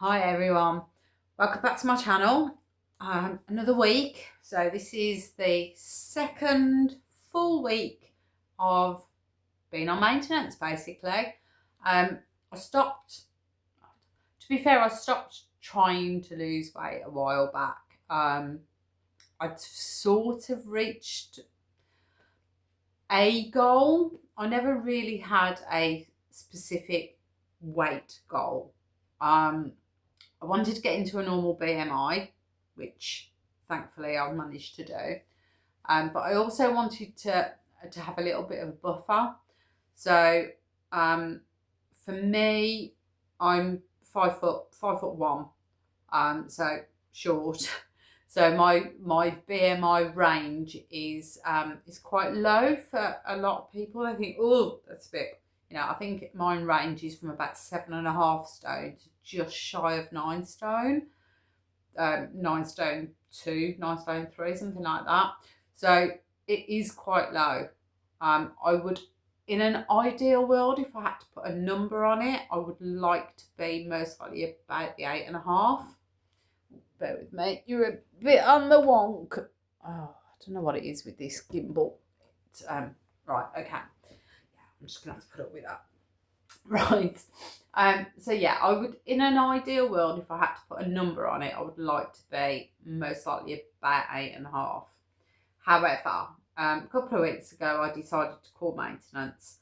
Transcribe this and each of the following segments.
Hi everyone, welcome back to my channel. Another week, so this is the second full week of being on maintenance basically. I stopped, to be fair, I stopped trying to lose weight a while back. I'd sort of reached a goal. I never really had a specific weight goal. I wanted to get into a normal BMI, which thankfully I've managed to do. But I also wanted to have a little bit of a buffer. So for me, I'm 5'1", so short. So my BMI range is quite low for a lot of people. I think, oh, that's a bit. I think mine ranges from about 7.5 stone to just shy of 9 stone. 9 stone 2, 9 stone 3, something like that. So it is quite low. I would, in an ideal world, if I had to put a number on it, I would like to be most likely about the 8.5. Bear with me, you're a bit on the wonk. Oh, I don't know what it is with this gimbal. Right, okay. Yeah, I'm just gonna have to put up with that. Right. So yeah, I would, in an ideal world, if I had to put a number on it, I would like to be most likely about 8.5. However, a couple of weeks ago, I decided to call maintenance.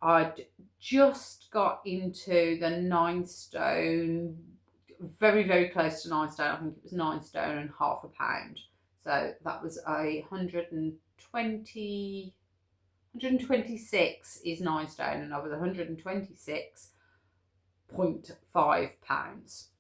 I'd just got into the 9 stone, very, very close to 9 stone. I think it was 9 stone and half a pound. So that was 126 is 9 stone, and I was 126.5 pounds.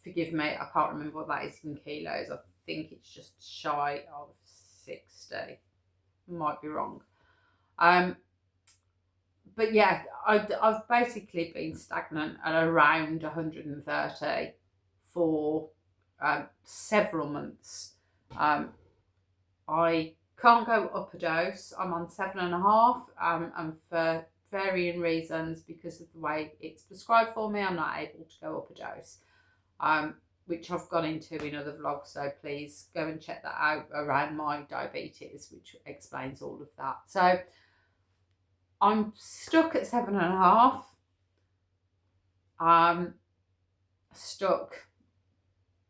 Forgive me, I can't remember what that is in kilos. I think it's just shy of 60. Might be wrong. But yeah, I've basically been stagnant at around 130 for several months. I can't go up a dose. I'm on 7.5, and for varying reasons, because of the way it's prescribed for me, I'm not able to go up a dose, which I've gone into in other vlogs, so please go and check that out around my diabetes, which explains all of that. So I'm stuck at 7.5.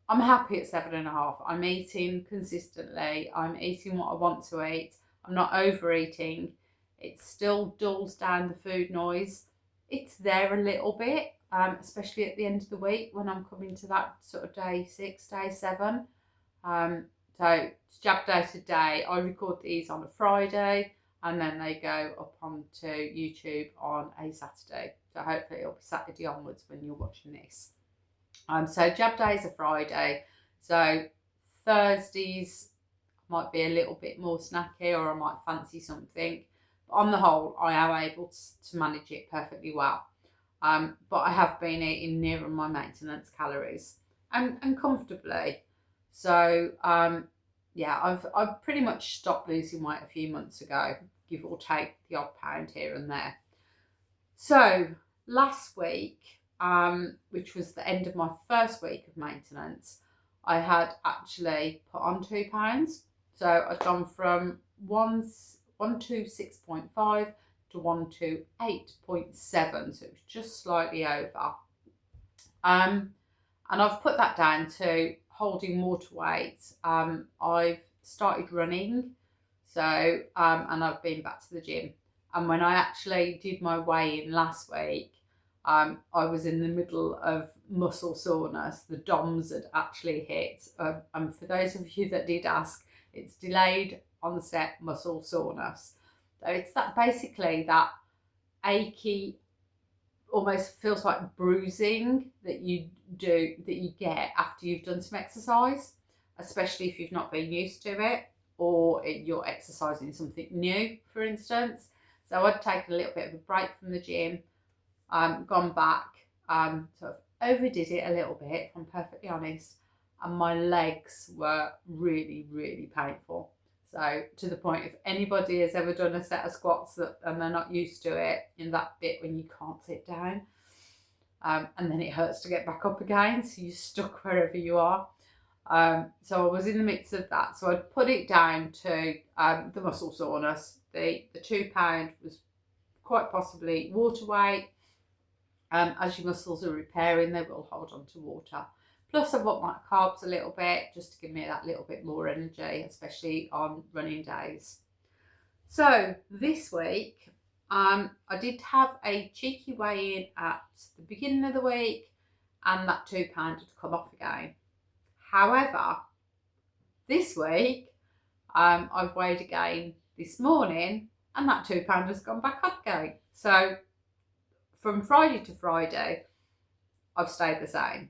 I'm happy at 7.5. I'm eating consistently. I'm eating what I want to eat. I'm not overeating. It still dulls down the food noise. It's there a little bit, especially at the end of the week when I'm coming to that sort of day 6, day 7. So it's jab day today. I record these on a Friday, and then they go up onto YouTube on a Saturday. So hopefully it'll be Saturday onwards when you're watching this. So jab day is a Friday. So Thursdays might be a little bit more snacky, or I might fancy something. But on the whole, I am able to manage it perfectly well. But I have been eating nearer my maintenance calories and comfortably. So yeah, I've pretty much stopped losing weight a few months ago, give or take the odd pound here and there. So last week, which was the end of my first week of maintenance, I had actually put on 2 pounds. So I've gone from 126.5 to 128.7, so it was just slightly over. And I've put that down to holding water weight. I've started running, so and I've been back to the gym. And when I actually did my weigh-in last week, I was in the middle of muscle soreness. The DOMS had actually hit. And for those of you that did ask, it's delayed onset muscle soreness. So it's that basically that achy, almost feels like bruising that you get after you've done some exercise, especially if you've not been used to it, or you're exercising something new, for instance. So I'd taken a little bit of a break from the gym, gone back, sort of overdid it a little bit, if I'm perfectly honest, and my legs were really, really painful. So to the point, if anybody has ever done a set of squats and they're not used to it, in that bit when you can't sit down, and then it hurts to get back up again, so you're stuck wherever you are. So I was in the midst of that, so I'd put it down to the muscle soreness. The £2 was quite possibly water weight. As your muscles are repairing, they will hold on to water. Plus, I've upped my carbs a little bit just to give me that little bit more energy, especially on running days. So this week, I did have a cheeky weigh-in at the beginning of the week, and that £2 had come off again. However, this week, I've weighed again this morning, and that £2 has gone back up again. So from Friday to Friday, I've stayed the same.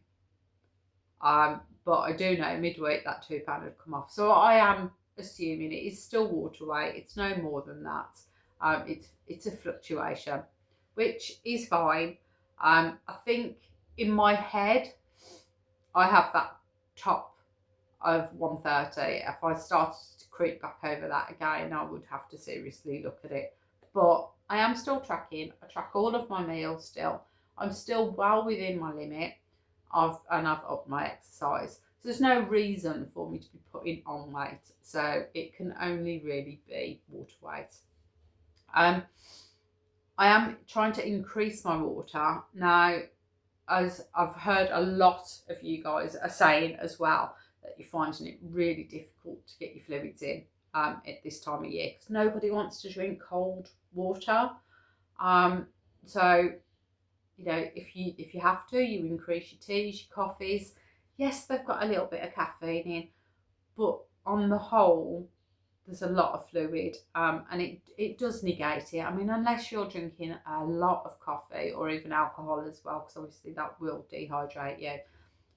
But I do know midweek that £2 had come off. So I am assuming it is still water weight. It's no more than that. It's a fluctuation, which is fine. I think in my head, I have that top of 130. If I started to creep back over that again, I would have to seriously look at it. But I am still tracking. I track all of my meals still. I'm still well within my limit. I've upped my exercise. So there's no reason for me to be putting on weight. So it can only really be water weight. I am trying to increase my water. Now, as I've heard a lot of you guys are saying as well, that you're finding it really difficult to get your fluids in at this time of year, because nobody wants to drink cold water. So, you know, if you have to, you increase your teas, your coffees. Yes, they've got a little bit of caffeine in, but on the whole, there's a lot of fluid, and it does negate it. I mean, unless you're drinking a lot of coffee or even alcohol as well, because obviously that will dehydrate you,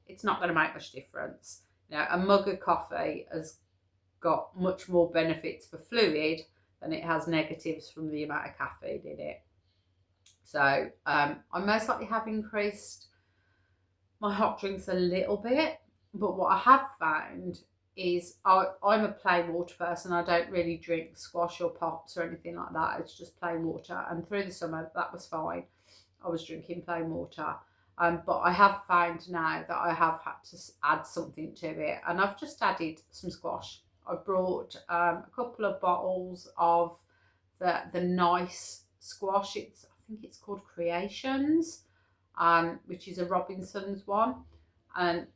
it's not going to make much difference. You know, a mug of coffee has got much more benefits for fluid than it has negatives from the amount of caffeine in it. So I most likely have increased my hot drinks a little bit, but what I have found is I'm a plain water person. I don't really drink squash or pops or anything like that. It's just plain water, and through the summer that was fine. I was drinking plain water, but I have found now that I have had to add something to it, and I've just added some squash. I brought a couple of bottles of the nice squash. I think it's called Creations, which is a Robinson's one, and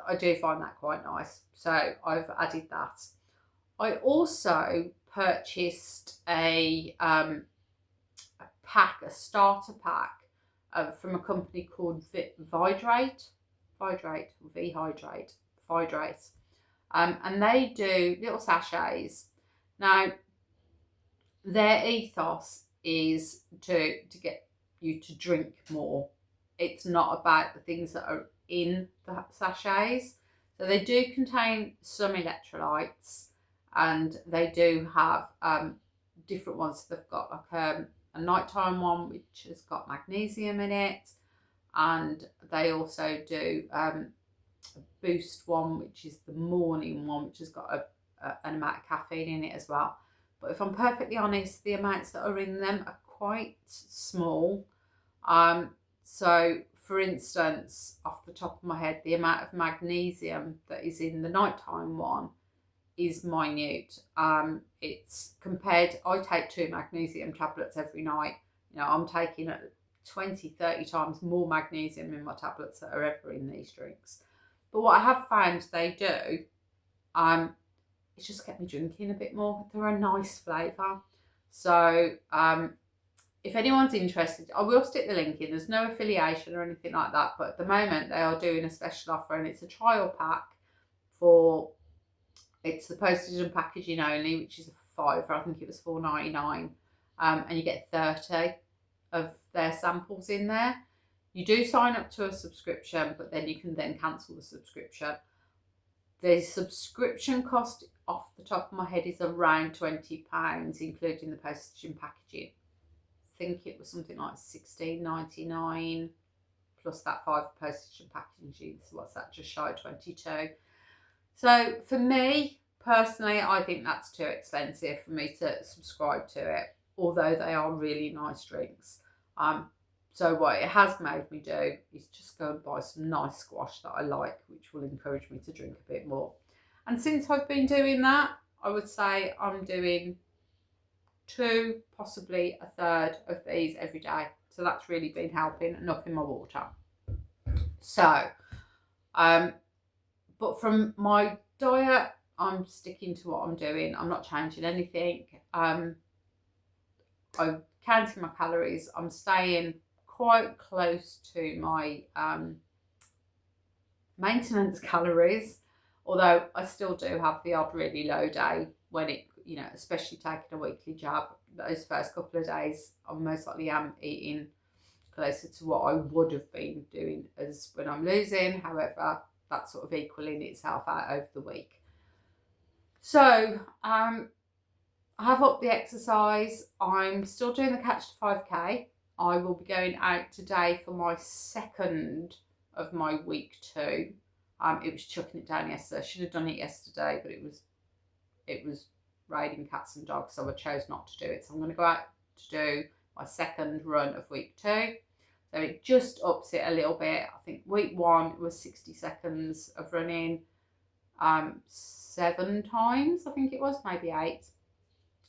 I do find that quite nice. So I've added that. I also purchased a starter pack from a company called Vidrate, and they do little sachets. Now, their ethos is to get you to drink more. It's not about the things that are in the sachets. So they do contain some electrolytes, and they do have different ones. They've got like a nighttime one which has got magnesium in it, and they also do a boost one which is the morning one, which has got an amount of caffeine in it as well. But if I'm perfectly honest, the amounts that are in them are quite small. So for instance, off the top of my head, the amount of magnesium that is in the nighttime one is minute. It's compared, I take 2 magnesium tablets every night. You know, I'm taking 20-30 times more magnesium in my tablets that are ever in these drinks. But what I have found they do, it's just kept me drinking a bit more. They're a nice flavour. So if anyone's interested, I will stick the link in. There's no affiliation or anything like that, but at the moment they are doing a special offer, and it's a trial pack it's the postage and packaging only, which is a £5. I think it was £4.99, and you get 30 of their samples in there. You do sign up to a subscription, but then you can then cancel the subscription. The subscription cost off the top of my head is around £20, including the postage and packaging. I think it was something like £16.99 plus that 5 postage and packaging. So what's that, just shy of 22. So for me personally, I think that's too expensive for me to subscribe to it, although they are really nice drinks. So what it has made me do is just go and buy some nice squash that I like, which will encourage me to drink a bit more. And since I've been doing that, I would say I'm doing 2, possibly a third of these every day. So that's really been helping and upping my water. So, but from my diet, I'm sticking to what I'm doing. I'm not changing anything. I'm counting my calories. I'm staying quite close to my maintenance calories, although I still do have the odd really low day when it, especially taking a weekly jab. Those first couple of days, I most likely am eating closer to what I would have been doing as when I'm losing. However, that's sort of equaling itself out over the week. So I have upped the exercise. I'm still doing the Catch to 5K. I will be going out today for my second of my week 2. It was chucking it down yesterday. I should have done it yesterday, but it was raining cats and dogs, so I chose not to do it. So I'm going to go out to do my second run of week 2. So it just ups it a little bit. I think week 1 was 60 seconds of running 7 times, I think it was, maybe 8.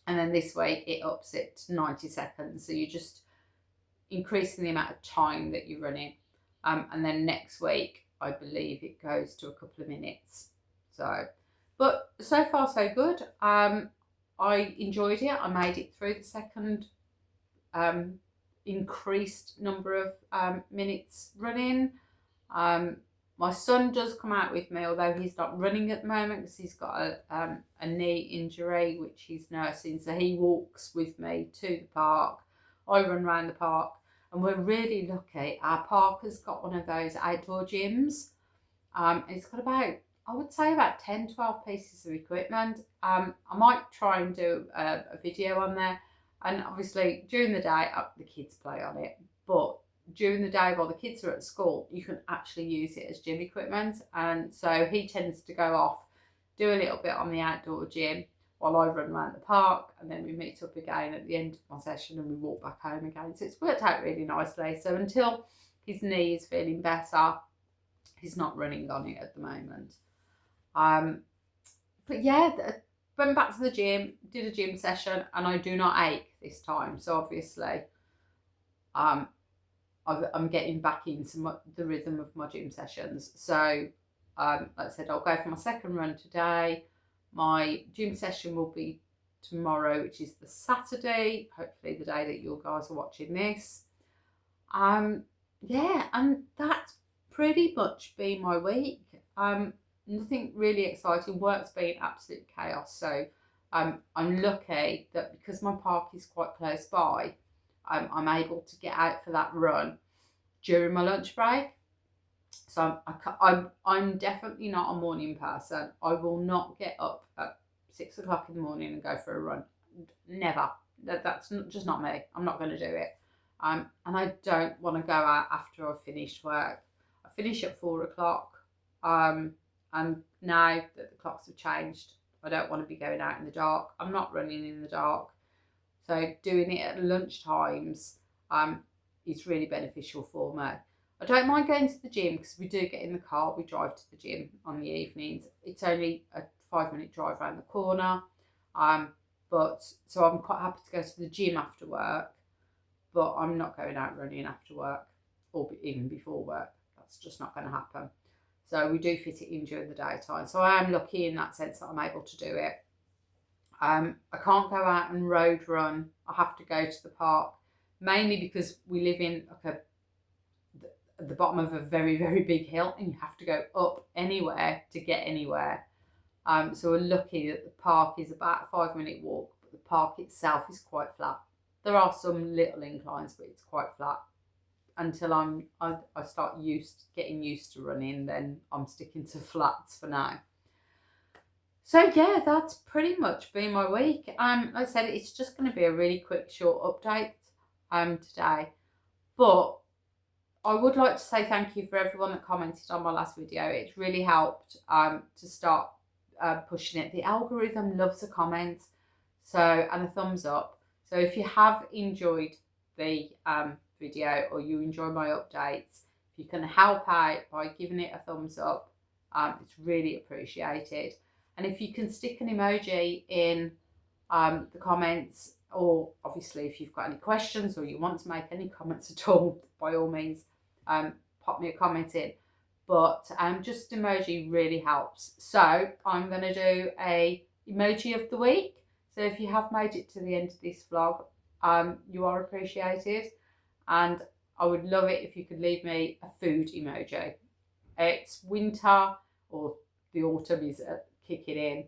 And then this week it ups it to 90 seconds. So you're just increasing the amount of time that you're running. And then next week, I believe it goes to a couple of minutes. So, but so far so good. I enjoyed it. I made it through the second increased number of minutes running. My son does come out with me, although he's not running at the moment because he's got a knee injury which he's nursing. So he walks with me to the park. I run around the park, and we're really lucky. Our park has got one of those outdoor gyms. It's got about, I would say, about 10, 12 pieces of equipment. I might try and do a video on there. And obviously, during the day, the kids play on it. But during the day, while the kids are at school, you can actually use it as gym equipment. And so he tends to go off, do a little bit on the outdoor gym while I run around the park. And then we meet up again at the end of my session and we walk back home again. So it's worked out really nicely. So until his knee is feeling better, he's not running on it at the moment. But yeah, went back to the gym, did a gym session, and I do not ache this time. So obviously, I'm getting back into the rhythm of my gym sessions. So, like I said, I'll go for my second run today. My gym session will be tomorrow, which is the Saturday, hopefully the day that you guys are watching this. Yeah, and that's pretty much been my week. Nothing really exciting. Work's been absolute chaos. So I'm lucky that because my park is quite close by, I'm able to get out for that run during my lunch break. So I'm definitely not a morning person. I will not get up at 6 o'clock in the morning and go for a run. Never. That's just not me. I'm not going to do it. And I don't want to go out after I've finished work. I finish at 4 o'clock. And now that the clocks have changed, I don't want to be going out in the dark. I'm not running in the dark. So doing it at lunch times is really beneficial for me. I don't mind going to the gym because we do get in the car, we drive to the gym on the evenings. It's only a 5-minute drive around the corner. But so I'm quite happy to go to the gym after work, but I'm not going out running after work or even before work. That's just not going to happen. So we do fit it in during the daytime. So I am lucky in that sense that I'm able to do it. I can't go out and road run. I have to go to the park, mainly because we live in at the bottom of a very, very big hill and you have to go up anywhere to get anywhere. So we're lucky that the park is about a 5-minute walk, but the park itself is quite flat. There are some little inclines, but it's quite flat. Until I start getting used to running, then I'm sticking to flats for now. So yeah, that's pretty much been my week. Like I said, it's just going to be a really quick, short update today. But I would like to say thank you for everyone that commented on my last video. It's really helped to start pushing it. The algorithm loves a comment, and a thumbs up. So if you have enjoyed the video or you enjoy my updates, if you can help out by giving it a thumbs up, it's really appreciated. And if you can stick an emoji in the comments, or obviously if you've got any questions or you want to make any comments at all, by all means, pop me a comment in. But just emoji really helps. So I'm going to do a emoji of the week. So if you have made it to the end of this vlog, you are appreciated. And I would love it if you could leave me a food emoji. It's winter, or the autumn is kicking in.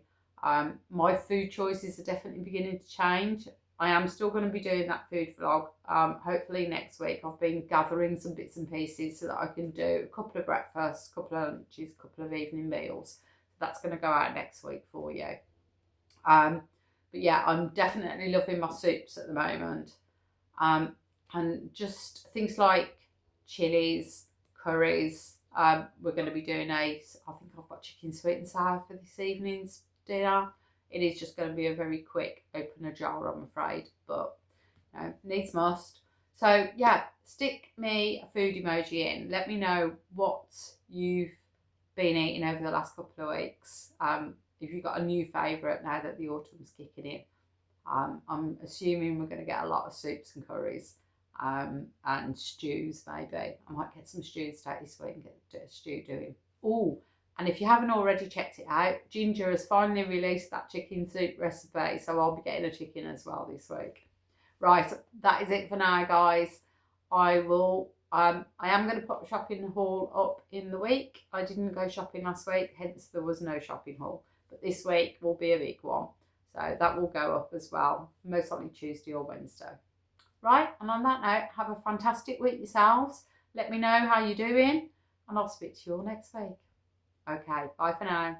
My food choices are definitely beginning to change. I am still going to be doing that food vlog, hopefully next week. I've been gathering some bits and pieces so that I can do a couple of breakfasts, a couple of lunches, a couple of evening meals. That's going to go out next week for you. But yeah, I'm definitely loving my soups at the moment. And just things like chilies, curries. We're going to be doing I think I've got chicken sweet and sour for this evening's dinner. It is just going to be a very quick open a jar, I'm afraid, but you know, needs must. So yeah, stick me a food emoji in. Let me know what you've been eating over the last couple of weeks. If you've got a new favourite now that the autumn's kicking in. I'm assuming we're going to get a lot of soups and curries. And stews, maybe. I might get some stews out this week and get a stew doing. Oh, and if you haven't already checked it out, Ginger has finally released that chicken soup recipe, so I'll be getting a chicken as well this week. Right, that is it for now, guys. I am going to put a shopping haul up in the week. I didn't go shopping last week, hence there was no shopping haul. But this week will be a big one. So that will go up as well, most likely Tuesday or Wednesday. Right, and on that note, have a fantastic week yourselves. Let me know how you're doing, and I'll speak to you all next week. Okay, bye for now.